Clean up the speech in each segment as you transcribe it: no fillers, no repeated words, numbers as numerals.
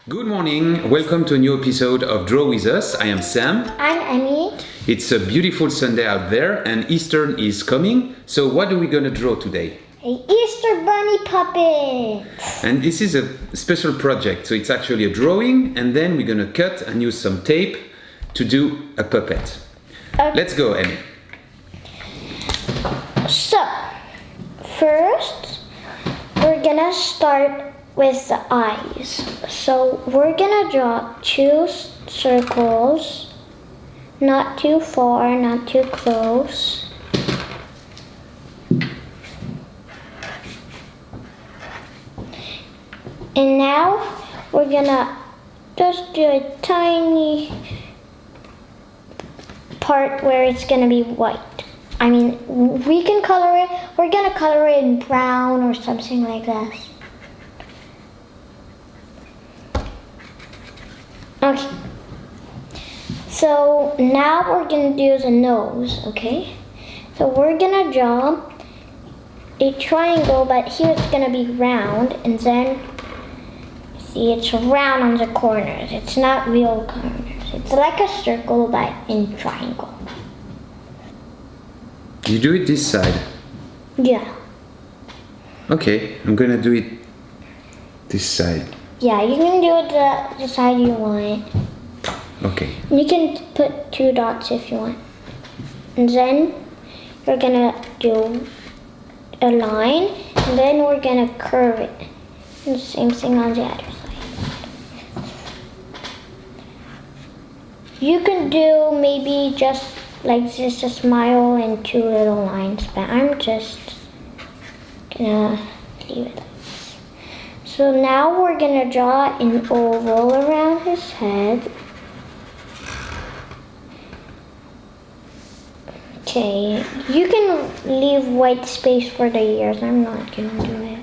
Good morning, welcome to a new episode of Draw With Us. I am Sam. I'm Emmie. It's a beautiful Sunday out there and Easter is coming. So what are we going to draw today? A Easter bunny puppet. And this is a special project. So it's actually a drawing and then we're going to cut and use some tape to do a puppet. Okay. Let's go, Emmie. So, first, we're gonna start with the eyes. So, we're gonna draw two circles, not too far, not too close. And now, we're gonna just do a tiny part where it's gonna be white. I mean, we can color it. We're gonna color it in brown or something like that. Okay. So now we're gonna do the nose, okay? So we're gonna draw a triangle, but here it's gonna be round, and then, see, it's round on the corners. It's not real corners. It's like a circle, but in triangle. You do it this side. Yeah. Okay, I'm gonna do it this side. Yeah, you can do it the side you want. Okay. You can put two dots if you want. And then you're gonna do a line, and then we're gonna curve it. And the same thing on the other side. You can do maybe just like this, a smile and two little lines, but I'm just gonna leave it like this. So now we're gonna draw an oval around his head. Okay, you can leave white space for the ears. I'm not gonna do it.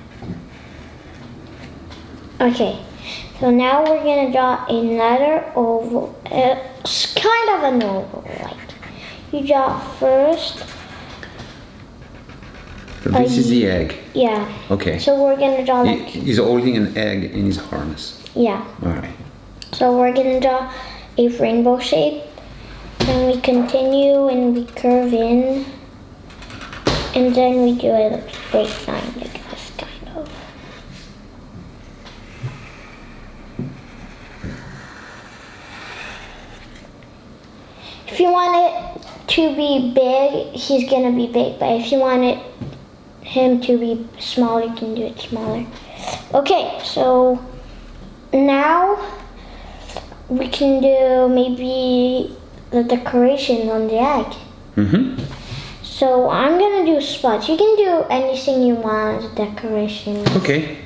Okay, so now we're gonna draw another oval. It's kind of an oval, like. You draw first. So this is the egg. Yeah. Okay. So we're gonna draw like. He's holding an egg in his harness. Yeah. Alright. So we're gonna draw a rainbow shape. Then we continue and we curve in. And then we do a straight line like this, kind of. If you want it to be big, he's gonna be big. But if you want him to be small, you can do it smaller. Okay, so now we can do maybe the decorations on the egg. Mm-hmm. So I'm gonna do spots. You can do anything you want as a decoration. Okay.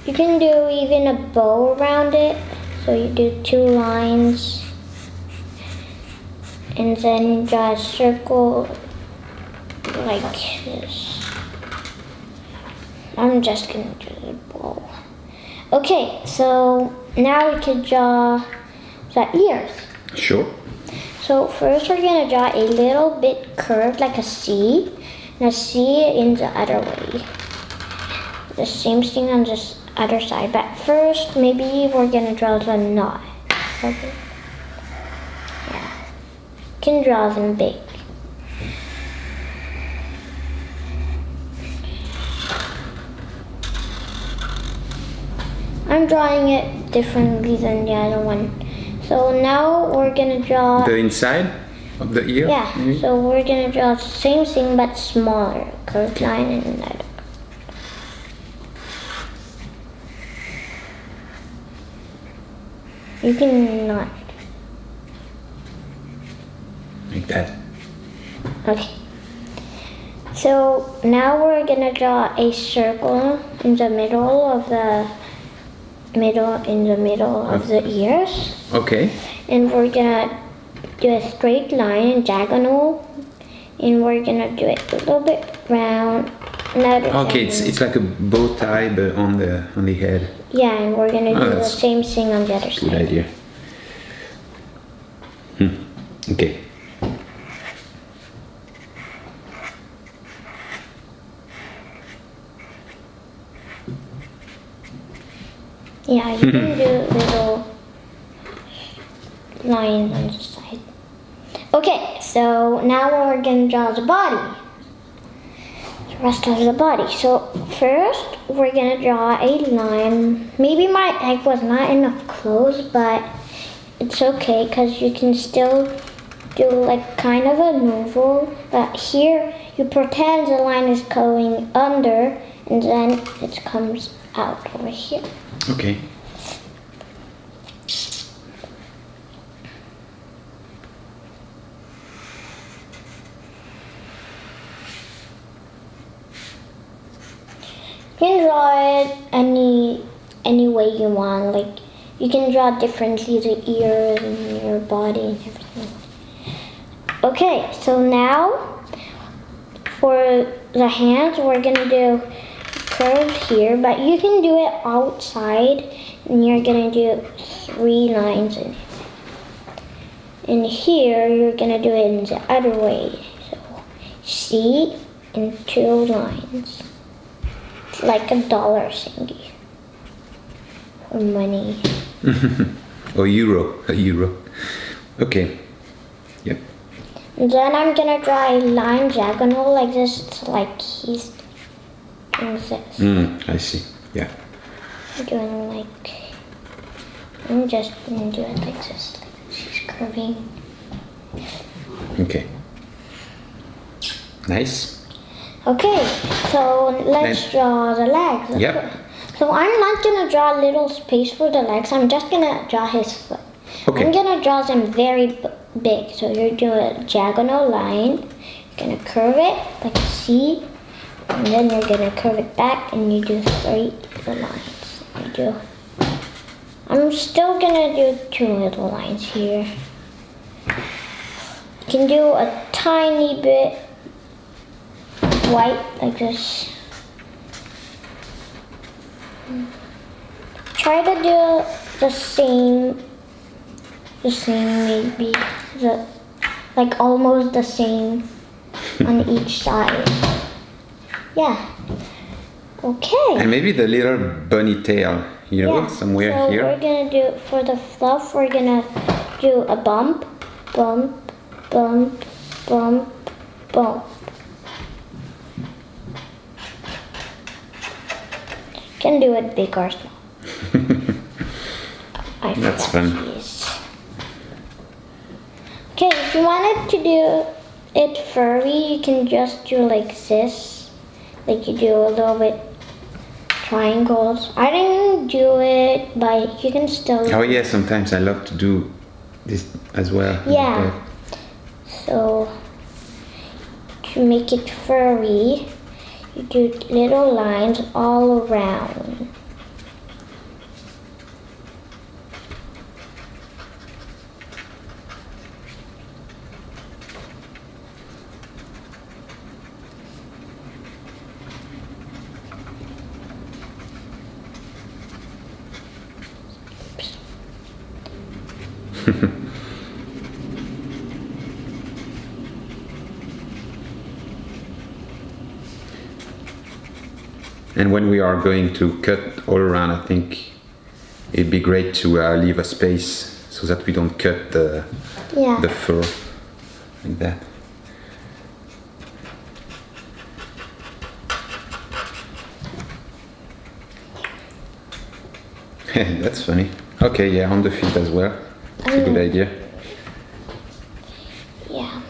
You can do even a bow around it. So you do two lines. And then draw a circle like this. I'm just gonna do the bow. Okay, so now we can draw the ears. Sure. So first we're gonna draw a little bit curved like a C, and a C in the other way. The same thing on this other side, but first maybe we're gonna draw the knot. Okay. Yeah. You can draw them big. I'm drawing it differently than the other one. So now we're gonna draw The inside of the ear? Yeah, maybe? so we're gonna draw the same thing but smaller. Curved line and another. You can not. Like that. Okay. So now we're gonna draw a circle in the middle of the middle of the ears. Okay. And we're gonna do a straight line and diagonal, and we're gonna do it a little bit round. Another Okay, diagonal. it's like a bow tie, but on the head. Yeah, and we're gonna do the that's same thing on the other Good side. idea. Okay. Yeah, you can do little lines on the side. Okay, so now we're gonna draw the body. The rest of the body. So first, we're gonna draw a line. Maybe my egg was not enough close, but it's okay because you can still do like kind of an oval. But here, you pretend the line is going under, and then it comes out over here. Okay. You can draw it any way you want. Like you can draw differently the ears and your body and everything. Okay, so now for the hands, we're gonna do curve here, but you can do it outside, and you're gonna do 3 lines in it. And here, you're gonna do it in the other way. So, C and 2 lines. It's like a dollar thingy. For money. Or a euro. Okay. Yep. And then I'm gonna draw a line diagonal like this. It's like he's doing this. I see. Yeah. I'm doing like, I'm just gonna do it like this. Like she's curving. Okay. Nice. Okay, so let's Then- draw the legs. Yep. So I'm not gonna draw a little space for the legs. I'm just gonna draw his foot. Okay. I'm gonna draw them very big. So you're doing a diagonal line. You're gonna curve it like a C, and then you're gonna curve it back, and you do 3 little lines. You do. I'm still gonna do 2 little lines here. You can do a tiny bit white like this. Try to do the same maybe, like almost the same on each side. Yeah. Okay. And maybe the little bunny tail, somewhere so here. we're gonna do, for the fluff, we're gonna do a bump, bump, bump, bump, bump. Can do it big or small. That's fun. These. Okay, if you wanted to do it furry, you can just do like this. Like you do a little bit triangles. I didn't do it, but you can still. Oh yeah, sometimes I love to do this as well. Yeah. So to make it furry, you do little lines all around. And when we are going to cut all around, I think it'd be great to leave a space so that we don't cut the fur like that. That's funny. Okay, yeah, on the feet as well. It's a good idea. Yeah.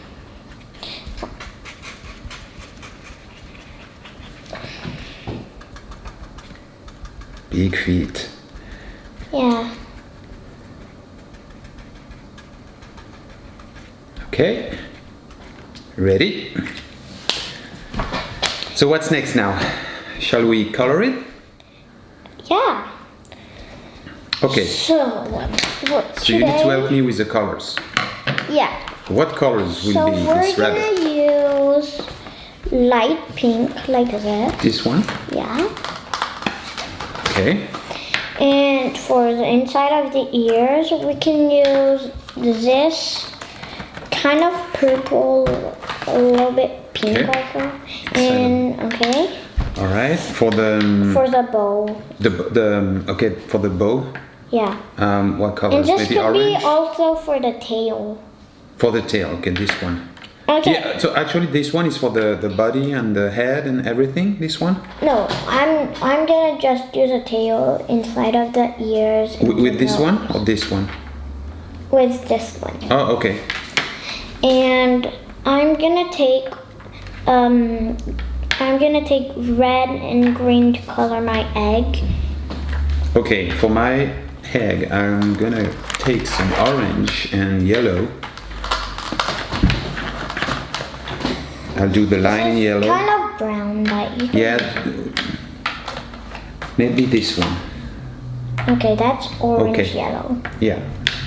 Big feet. Yeah. Okay. Ready? So what's next now? Shall we color it? Yeah. Okay. So, what So you need to help me with the colors. Yeah. What colors will So be we're this rabbit? gonna use light pink like this. This one? Yeah. Okay. And for the inside of the ears, we can use this kind of purple, a little bit pink Okay. also. And okay. All right. For the bow. okay, for the bow. Yeah. What colors? And this Maybe could orange. be also for the tail. For the tail. Okay, this one. Okay. Yeah. So actually, this one is for the body and the head and everything. This one. No, I'm gonna just do the tail inside of the ears. And With this the one nose. or this one? With this one. Oh, okay. And I'm gonna take red and green to color my egg. Okay, for my egg, I'm gonna take some orange and yellow. I'll do the line in yellow. Kind of brown, but you can... Yeah, maybe this one. Okay, that's orange Okay. yellow. Yeah,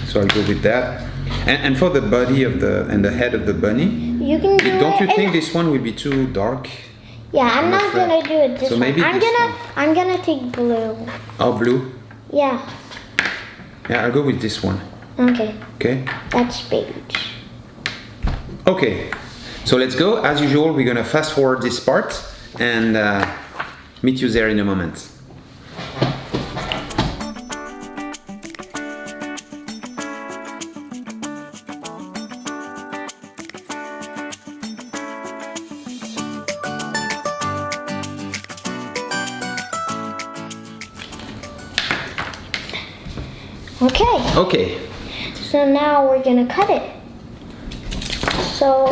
so I'll go with that. And for the body of the head of the bunny, You can do don't you it think in- this one will be too dark? Yeah, I'm not afraid. gonna do it this So one. maybe this one. I'm gonna take blue. Oh, blue? Yeah. Yeah, I'll go with this one. Okay, Okay? that's beige. Okay, so let's go. As usual, we're gonna fast forward this part and meet you there in a moment. Okay, Okay, so now we're gonna cut it. So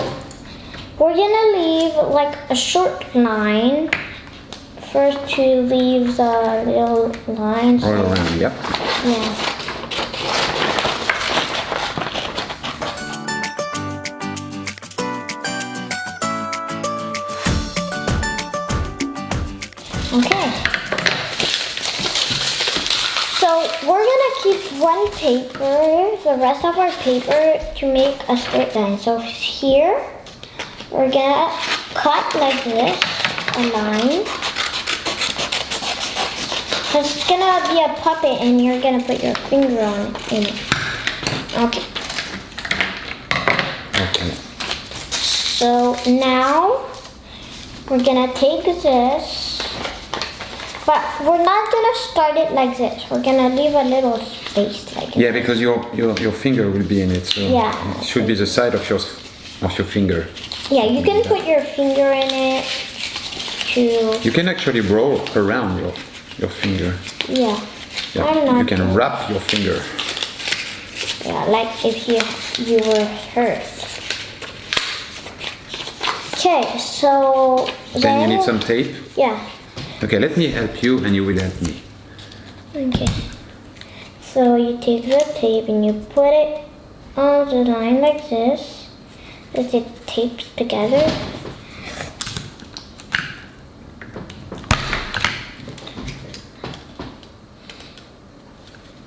we're gonna leave like a short line. First to leave the little lines. all around, yep. Yeah. Okay. So we're gonna keep one paper, the rest of our paper, to make a straight line. So here, we're gonna cut like this, a line. It's gonna be a puppet and you're gonna put your finger on it. Okay. Okay. So now we're gonna take this, but we're not gonna start it like this. We're gonna leave a little space like Yeah, because your finger will be in it, so Yeah. it should be the side of your finger. Yeah, you can put your finger in it to, You can actually roll around your finger. yeah. Yeah, I'm not you can wrap your finger. Yeah, like if you were hurt. Okay, so Then you need some tape. Yeah. Okay, let me help you and you will help me. Okay. So you take the tape and you put it on the line like this. As it tapes together.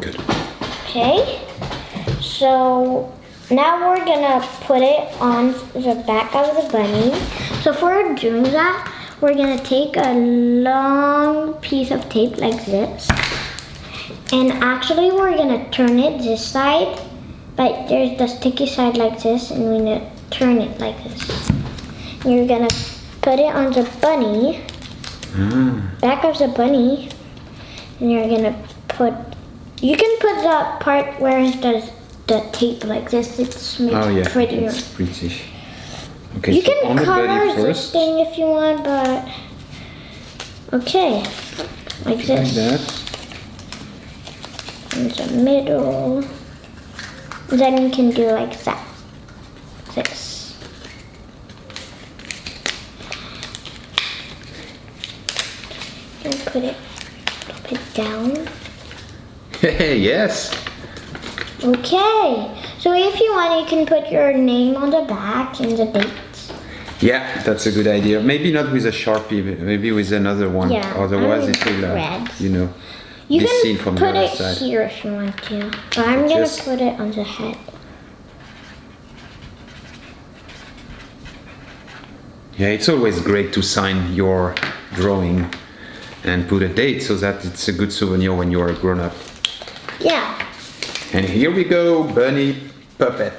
Good. Okay. So now we're gonna put it on the back of the bunny. So for doing that, we're gonna take a long piece of tape like this. And actually we're gonna turn it this side, but there's the sticky side like this, and we're gonna turn it like this. And you're gonna put it on the bunny, back of the bunny, and you're gonna put, you can put the part where it does the tape like this. It's makes Oh yeah, prettier. it's pretty. Okay, You so can on the color body this first, thing if you want, but okay, like like this. that. In the middle. Then you can do like that. This. And put it down. Yes. Okay. So if you want, you can put your name on the back and the dates. Yeah, that's a good idea. Maybe not with a Sharpie, maybe with another one. Yeah, Otherwise, I it will, red. you know, You be can seen from the put other it side. here if you want to. But I'm gonna Just- put it on the head. Yeah, it's always great to sign your drawing and put a date so that it's a good souvenir when you're a grown-up. Yeah. And here we go, bunny puppet.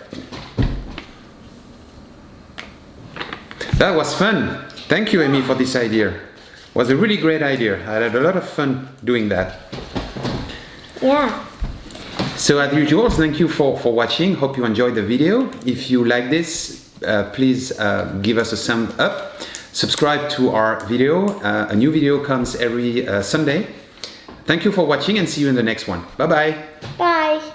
That was fun. Thank you, Emmie, for this idea. It was a really great idea. I had a lot of fun doing that. Yeah. So as usual, thank you for watching. Hope you enjoyed the video. If you like this, please give us a thumb up. Subscribe to our video. A new video comes every Sunday. Thank you for watching and see you in the next one. Bye-bye. Bye.